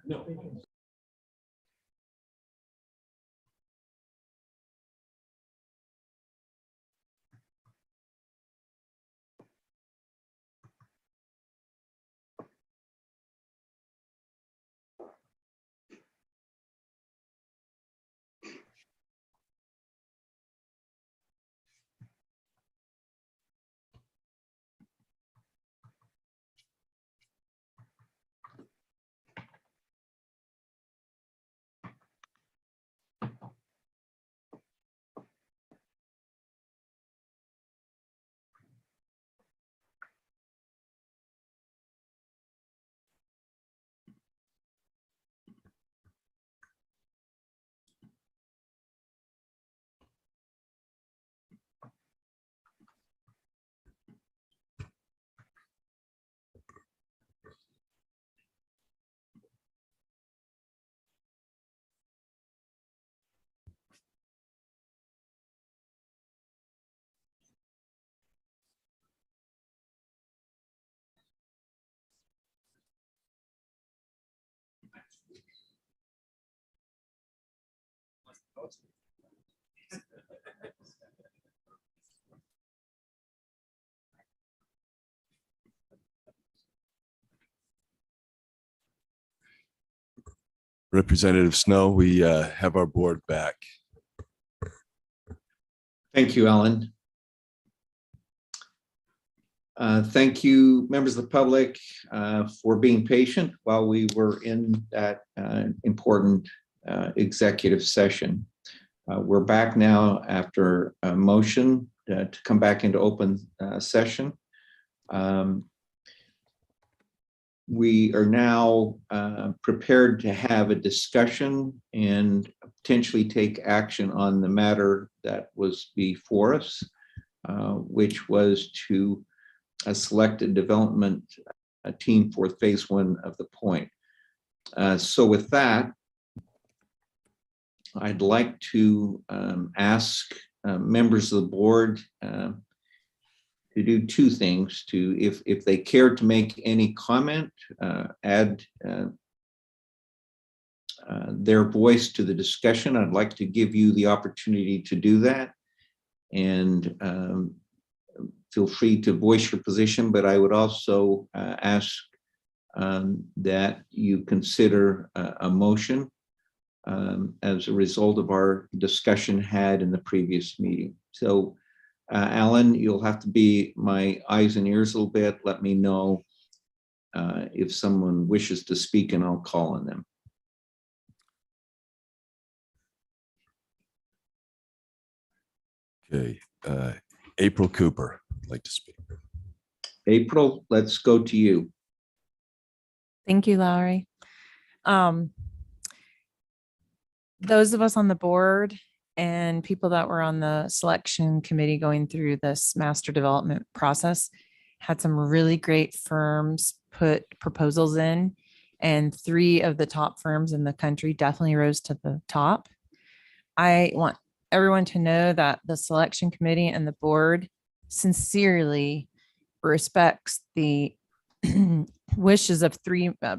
No. Representative Snow, we have our board back. Thank you, Ellen. Thank you, members of the public, for being patient while we were in that important executive session. We're back now after a motion to come back into open session. We are now prepared to have a discussion and potentially take action on the matter that was before us, which was to select a development team for phase one of the point. So with that, I'd like to ask members of the board to do two things: to, if they care to make any comment, add their voice to the discussion. I'd like to give you the opportunity to do that, and feel free to voice your position, but I would also ask that you consider a motion as a result of our discussion had in the previous meeting. So Alan, you'll have to be my eyes and ears a little bit. Let me know if someone wishes to speak, and I'll call on them. Okay, April Cooper would like to speak. April, let's go to you. Thank you, Lowry. Those of us on the board and people that were on the selection committee going through this master development process had some really great firms put proposals in, and 3 of the top firms in the country definitely rose to the top. I want everyone to know that the selection committee and the board sincerely respects the wishes of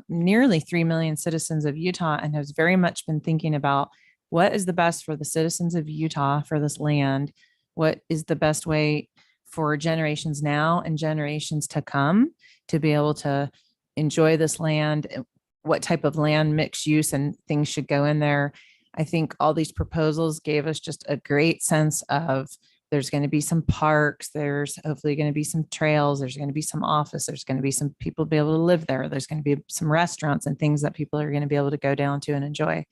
nearly 3 million citizens of Utah, and has very much been thinking about what is the best for the citizens of Utah for this land, what is the best way for generations now and generations to come to be able to enjoy this land, what type of land mix use and things should go in there. I think all these proposals gave us just a great sense of there's going to be some parks, there's hopefully going to be some trails, there's going to be some office, there's going to be some people be able to live there, there's going to be some restaurants and things that people are going to be able to go down to and enjoy.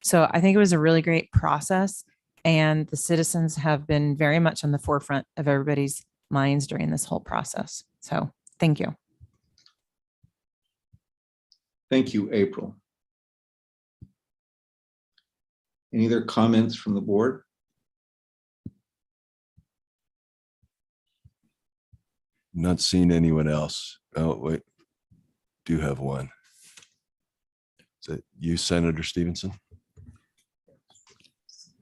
So I think it was a really great process, and the citizens have been very much on the forefront of everybody's minds during this whole process. So thank you. Thank you, April. Any other comments from the board? Not seeing anyone else. Oh, wait, do have one. Is it you, Senator Stevenson?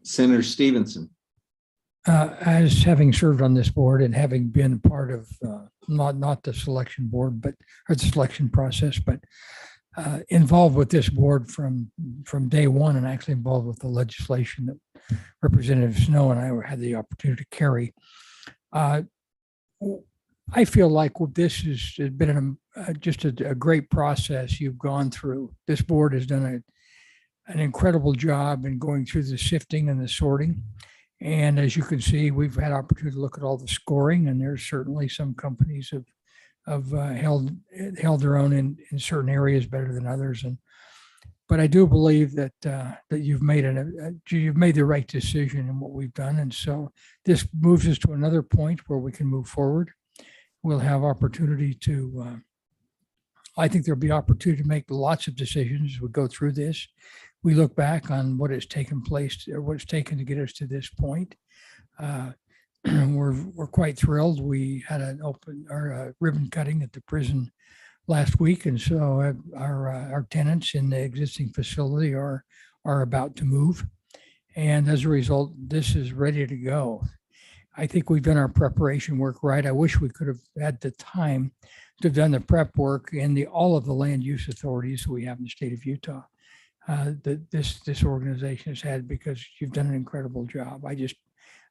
Senator Stevenson. as having served on this board and having been part of not the selection board, but or the selection process, but involved with this board from day one, and actually involved with the legislation that Representative Snow and I had the opportunity to carry. I feel like this has been just a great process you've gone through. This board has done an incredible job in going through the sifting and the sorting. And as you can see, we've had opportunity to look at all the scoring, and there's certainly some companies have held their own in certain areas better than others. But I do believe that you've made the right decision in what we've done. And so this moves us to another point where we can move forward. We'll have opportunity to, I think there'll be opportunity to make lots of decisions as we go through this. We look back on what has taken place, or what it's taken to get us to this point. We're quite thrilled. We had an ribbon cutting at the prison last week, and so our tenants in the existing facility are about to move, and as a result, this is ready to go. I think we've done our preparation work right. I wish we could have had the time to have done the prep work in all of the land use authorities we have in the state of Utah. That this organization has had, because you've done an incredible job.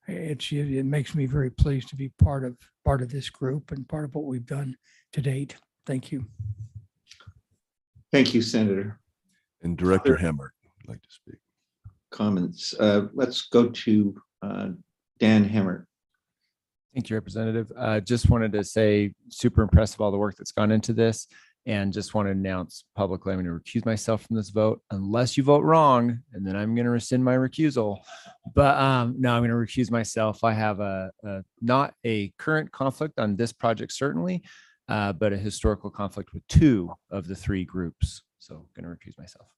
It makes me very pleased to be part of this group and part of what we've done to date. Thank you. Thank you, Senator. And Director Hemmert would like to speak. Comments. Let's go to Dan Hemmert. Thank you, Representative. Just wanted to say, super impressed with all the work that's gone into this, and just want to announce publicly, I'm going to recuse myself from this vote unless you vote wrong, and then I'm going to rescind my recusal. But no, I'm going to recuse myself. I have not a current conflict on this project, certainly, but a historical conflict with 2 of the 3 groups. So I'm going to recuse myself.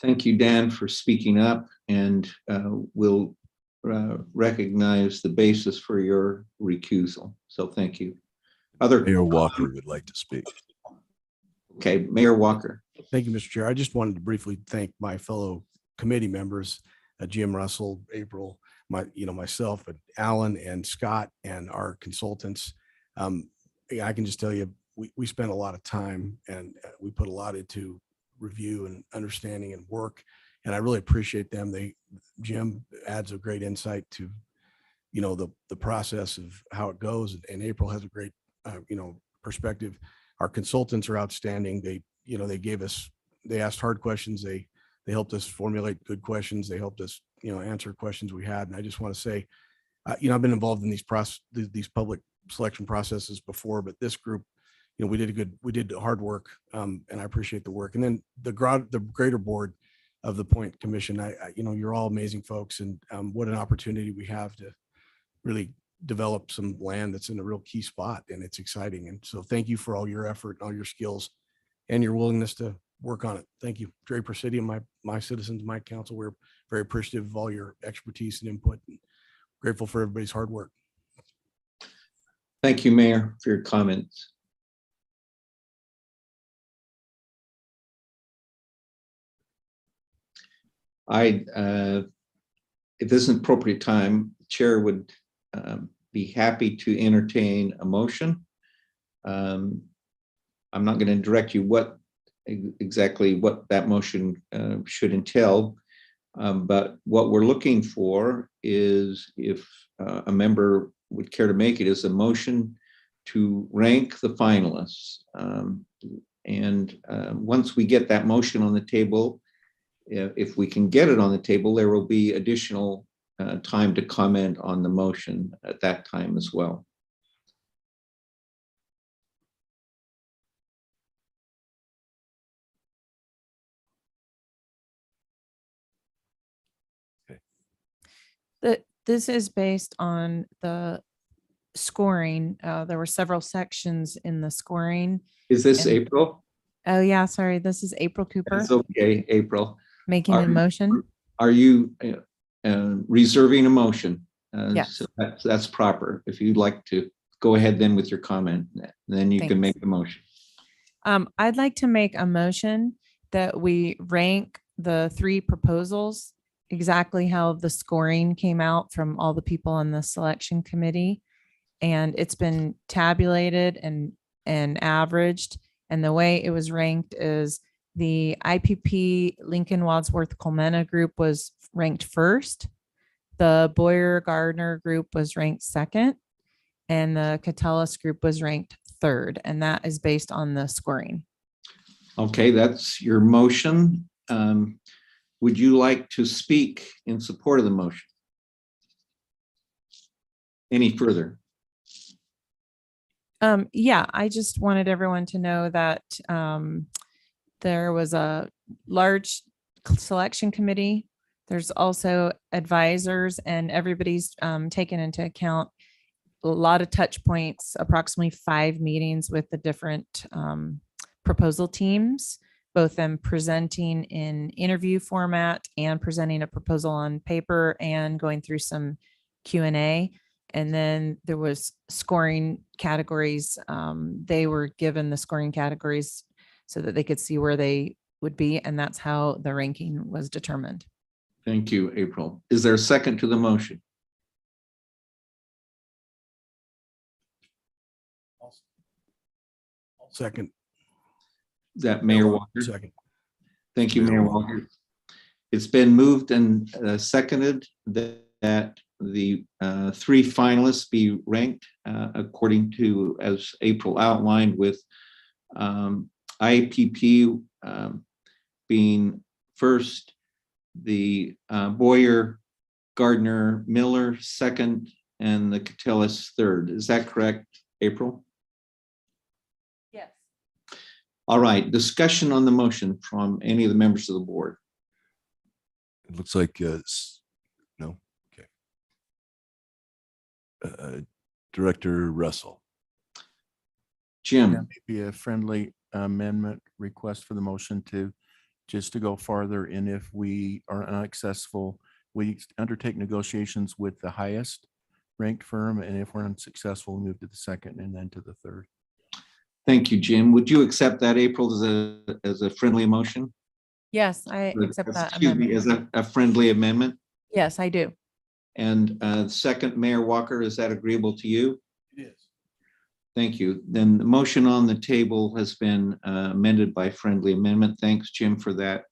Thank you, Dan, for speaking up, and we'll recognize the basis for your recusal. So thank you. Mayor Walker would like to speak. Okay, Mayor Walker. Thank you, Mr. Chair. I just wanted to briefly thank my fellow committee members, Jim Russell, April, myself, and Alan and Scott, and our consultants. I can just tell you, we spent a lot of time, and we put a lot into review and understanding and work, and I really appreciate them. Jim adds a great insight to, the process of how it goes, and April has a great, perspective. Our consultants are outstanding. They asked hard questions. They helped us formulate good questions. They helped us, answer questions we had. And I just want to say, I've been involved in these public selection processes before, but this group, we did hard work, and I appreciate the work. And then the greater board of the Point Commission, you're all amazing folks, and what an opportunity we have to really develop some land that's in a real key spot, and it's exciting. And so thank you for all your effort and all your skills and your willingness to work on it. Thank you. Draper City and my citizens, my council, we're very appreciative of all your expertise and input, and grateful for everybody's hard work. Thank you, Mayor, for your comments. If this is an appropriate time, the chair would be happy to entertain a motion. I'm not going to direct you exactly what that motion should entail, but what we're looking for is, if a member would care to make it, is a motion to rank the finalists. Once we get that motion on the table, if we can get it on the table, there will be additional time to comment on the motion at that time as well. This is based on the scoring. There were several sections in the scoring. Is this And- April? Oh yeah, sorry. This is April Cooper That's okay, April. making a motion. Are you reserving a motion? Yes. So that's proper. If you'd like to go ahead then with your comment, then you can Thanks. make the motion. I'd like to make a motion that we rank the 3 proposals exactly how the scoring came out from all the people on the selection committee. And it's been tabulated and averaged. And the way it was ranked is the IPP Lincoln Wadsworth Colmena group was ranked first. The Boyer Gardner group was ranked second. And the Catellus group was ranked third. And that is based on the scoring. Okay, that's your motion. Would you like to speak in support of the motion? Any further? Yeah, I just wanted everyone to know that there was a large selection committee. There's also advisors, and everybody's taken into account a lot of touch points, approximately 5 meetings with the different proposal teams, both them presenting in interview format and presenting a proposal on paper and going through some Q&A. And then there was scoring categories. They were given the scoring categories so that they could see where they would be. And that's how the ranking was determined. Thank you, April. Is there a second to the motion? Second. Is that Mayor Walker? Second. Thank you, Mayor Mayor Walker. Walker. It's been moved and seconded that the 3 finalists be ranked according to, as April outlined, with IPP being first, the Boyer, Gardner, Miller second, and the Catellus third. Is that correct, April? Yes. All right, discussion on the motion from any of the members of the board. It looks like, no, okay. Director Russell. Jim, Maybe a friendly amendment request for the motion to just to go farther. And if we are unsuccessful, we undertake negotiations with the highest ranked firm. And if we're unsuccessful, we move to the second and then to the third. thank you, Jim. Would you accept that, April, as a friendly motion? Yes, I accept that Excuse me, amendment. as a friendly amendment? Yes, I do. And second, Mayor Walker, is that agreeable to you? It is. Thank you. Then the motion on the table has been amended by friendly amendment. Thanks, Jim, for that.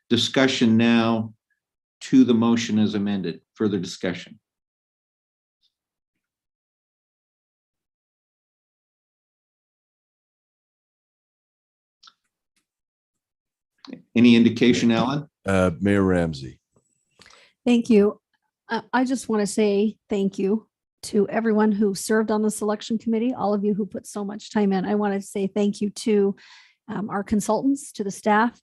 Discussion now to the motion as amended. Further discussion. Any indication, Alan? Mayor Ramsey. Thank you. I just want to say thank you to everyone who served on the selection committee, all of you who put so much time in. I want to say thank you to our consultants, to the staff,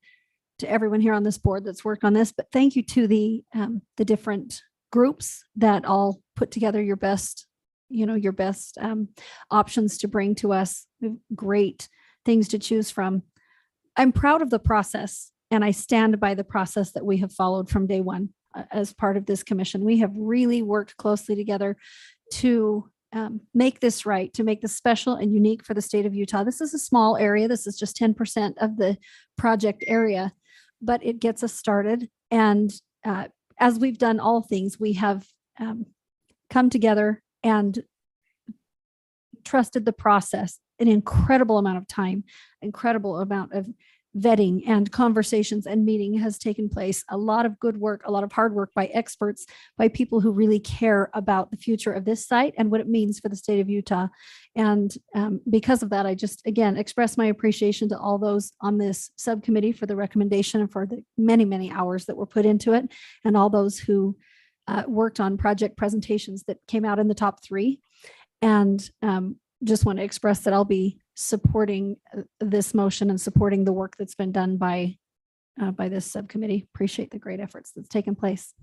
to everyone here on this board that's worked on this, but thank you to the different groups that all put together your best, your best options to bring to us. We have great things to choose from. I'm proud of the process, and I stand by the process that we have followed from day one as part of this commission. We have really worked closely together to make this right, to make this special and unique for the state of Utah. This is a small area. This is just 10% of the project area, but it gets us started. And as we've done all things, we have come together and trusted the process. An incredible amount of time, incredible amount of vetting and conversations and meeting has taken place. A lot of good work, a lot of hard work by experts, by people who really care about the future of this site and what it means for the state of Utah. And because of that, I just, again, express my appreciation to all those on this subcommittee for the recommendation and for the many, many hours that were put into it, and all those who worked on project presentations that came out in the top 3. And just want to express that I'll be supporting this motion and supporting the work that's been done by this subcommittee. Appreciate the great efforts that's taken place.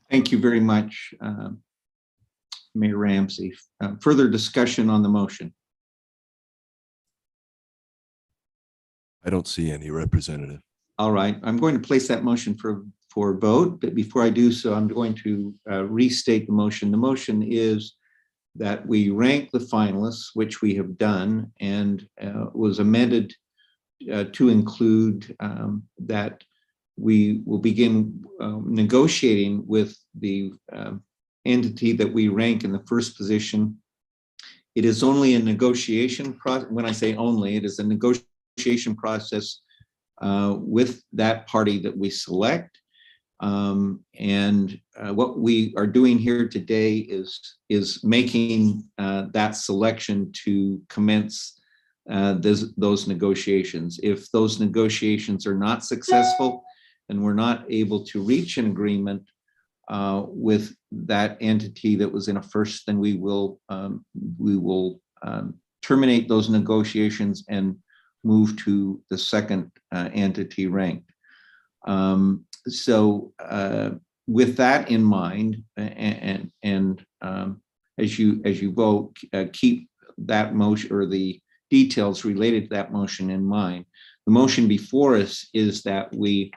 Thank you very much, Mayor Ramsey. Further discussion on the motion. I don't see any representative. All right, I'm going to place that motion for vote, but before I do so, I'm going to restate the motion. The motion is that we rank the finalists, which we have done, and was amended to include that we will begin negotiating with the entity that we rank in the first position. It is only a negotiation process. When I say only, it is a negotiation process with that party that we select. What we are doing here today is making that selection to commence those negotiations. If those negotiations are not successful and we're not able to reach an agreement with that entity that was in a first, then we will terminate those negotiations and move to the second entity ranked. So with that in mind, and as you vote, keep that motion or the details related to that motion in mind. The motion before us is that we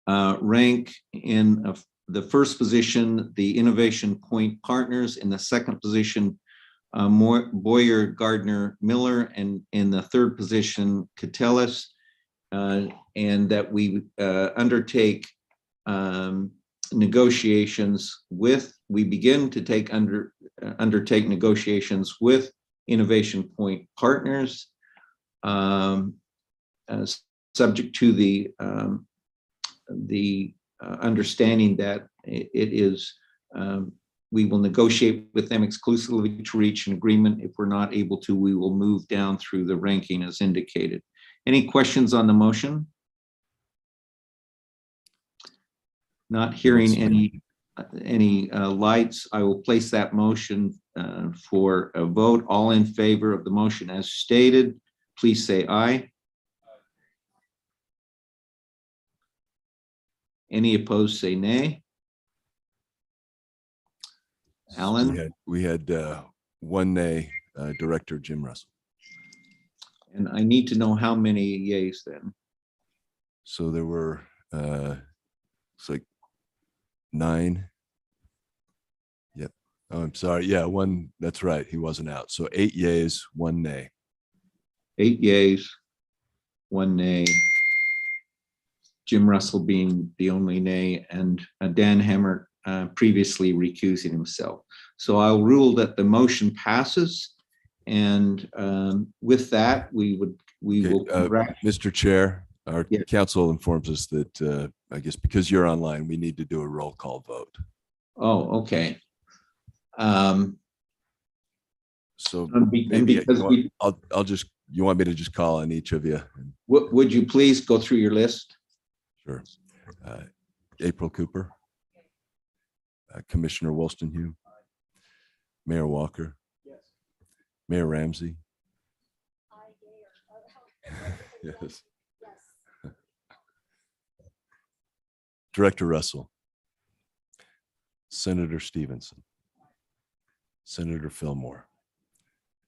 rank in the first position the Innovation Point Partners, in the second position Boyer Gardner Miller, and in the third position Catellus, and that we undertake negotiations with, we begin to undertake negotiations with Innovation Point Partners, subject to the understanding that it is, we will negotiate with them exclusively to reach an agreement. If we're not able to, we will move down through the ranking as indicated. Any questions on the motion? Not hearing any lights, I will place that motion for a vote. All in favor of the motion as stated, please say aye. Any opposed, say nay. Alan? We had one nay, Director Jim Russell. And I need to know how many yays then. So there were, it's like 9. Yep. Oh, I'm sorry. Yeah, one, that's right. He wasn't out. So 8 yays, 1 nay. 8 yays, 1 nay. Jim Russell being the only nay, and Dan Hammer previously recusing himself. So I'll rule that the motion passes. And with that, we will. Mr. Chair, our Yes. council informs us that I guess because you're online, we need to do a roll call vote. Oh, okay. So And maybe because we, I'll just, you want me to just call on each of you? would you please go through your list? Sure. April Cooper, Commissioner Wolstenhue, Mayor Walker, Mayor Ramsey. Yes. Director Russell, Senator Stevenson, Senator Fillmore,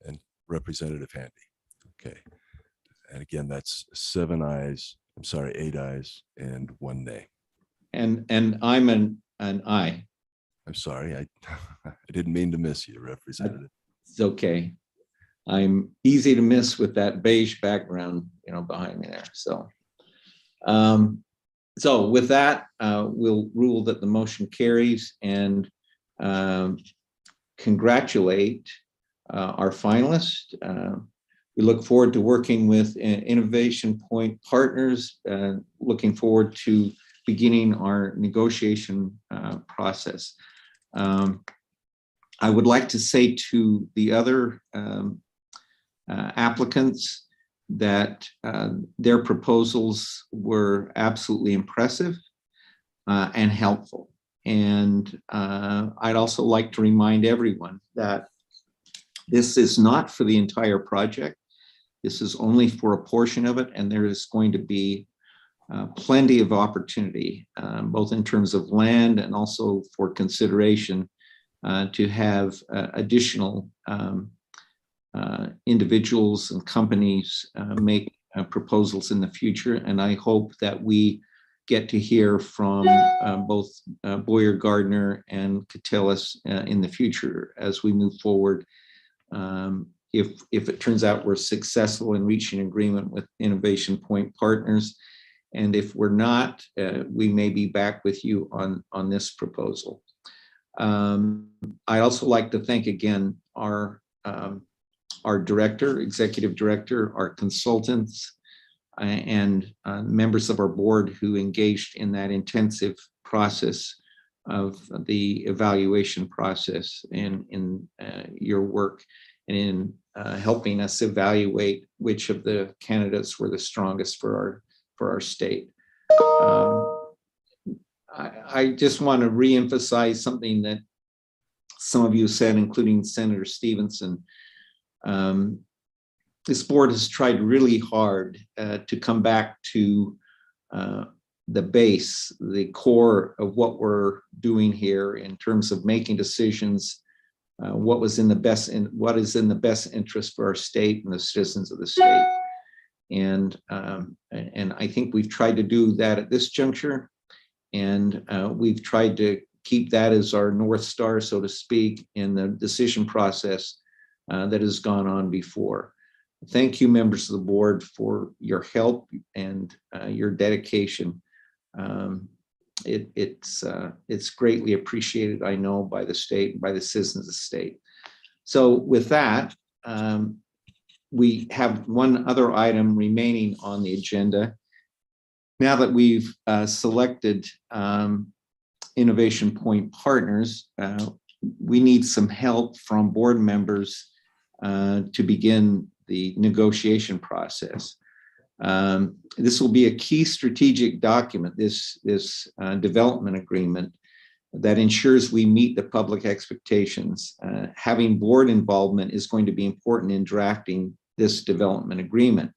and Representative Handy. Okay. And again, that's 7 ayes, 8 ayes and 1 nay. And I'm an aye. I'm sorry, I didn't mean to miss you, Representative. It's okay. I'm easy to miss with that beige background, behind me there. So, so with that, we'll rule that the motion carries and congratulate our finalists. We look forward to working with Innovation Point Partners, looking forward to beginning our negotiation process. I would like to say to the other applicants that their proposals were absolutely impressive and helpful. And I'd also like to remind everyone that this is not for the entire project. This is only for a portion of it, and there is going to be plenty of opportunity, both in terms of land and also for consideration to have additional individuals and companies make proposals in the future. And I hope that we get to hear from both Boyer Gardner and Catellus in the future as we move forward. If it turns out we're successful in reaching agreement with Innovation Point Partners. And if we're not, we may be back with you on this proposal. I also like to thank again our director, executive director, our consultants, and members of our board who engaged in that intensive process of the evaluation process in your work and in helping us evaluate which of the candidates were the strongest for our state. I just want to reemphasize something that some of you said, including Senator Stevenson. This board has tried really hard to come back to the base, the core of what we're doing here in terms of making decisions, what is in the best interest for our state and the citizens of the state. And I think we've tried to do that at this juncture. And we've tried to keep that as our North Star, so to speak, in the decision process that has gone on before. Thank you, members of the board, for your help and your dedication. It's greatly appreciated, I know, by the state and by the citizens of the state. So with that, we have one other item remaining on the agenda. Now that we've selected Innovation Point partners, we need some help from board members to begin the negotiation process. This will be a key strategic document, this development agreement that ensures we meet the public expectations. Having board involvement is going to be important in drafting this development agreement.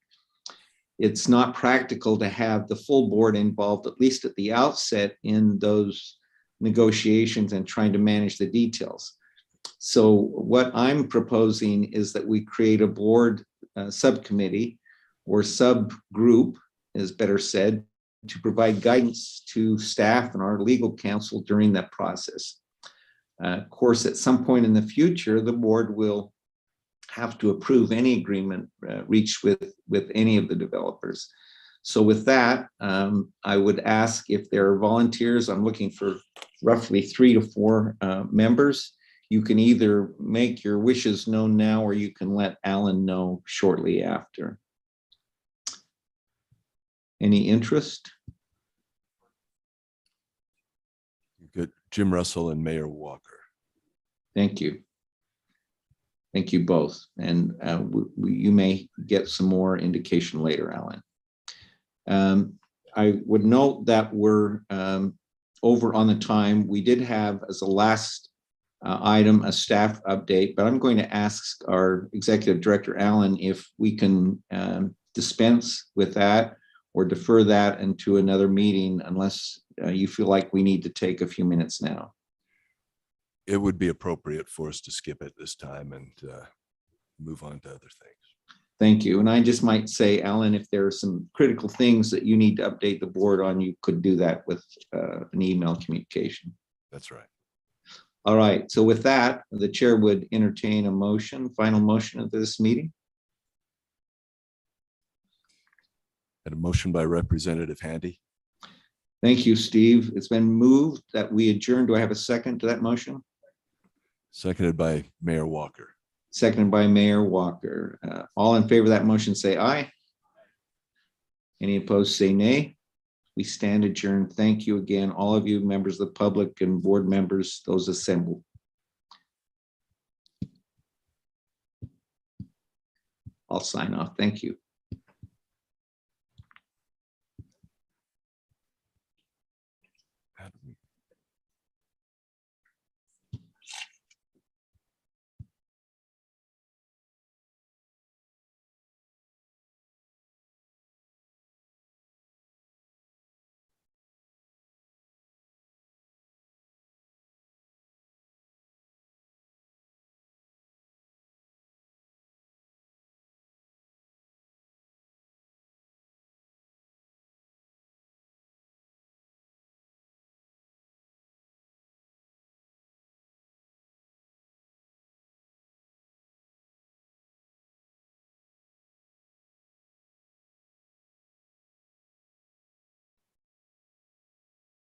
It's not practical to have the full board involved, at least at the outset, in those negotiations and trying to manage the details. So what I'm proposing is that we create a board subcommittee or subgroup, is better said, to provide guidance to staff and our legal counsel during that process. Of course, at some point in the future, the board will have to approve any agreement reached with any of the developers. So with that, I would ask if there are volunteers. I'm looking for roughly 3 to 4 members. You can either make your wishes known now, or you can let Alan know shortly after. Any interest? Good. Jim Russell and Mayor Walker. Thank you. Thank you both. And you may get some more indication later, Alan. I would note that we're over on the time. We did have as a last item a staff update, but I'm going to ask our executive director, Alan, if we can dispense with that or defer that into another meeting unless you feel like we need to take a few minutes now. It would be appropriate for us to skip it this time and move on to other things. Thank you. And I just might say, Alan, if there are some critical things that you need to update the board on, you could do that with an email communication. That's right. All right. So with that, the chair would entertain a motion, final motion of this meeting. And a motion by Representative Handy. Thank you, Steve. It's been moved that we adjourn. Do I have a second to that motion? Seconded by Mayor Walker. Seconded by Mayor Walker. All in favor of that motion, say aye. Any opposed, say nay. We stand adjourned. Thank you again, all of you, members of the public and board members, those assembled. I'll sign off. Thank you.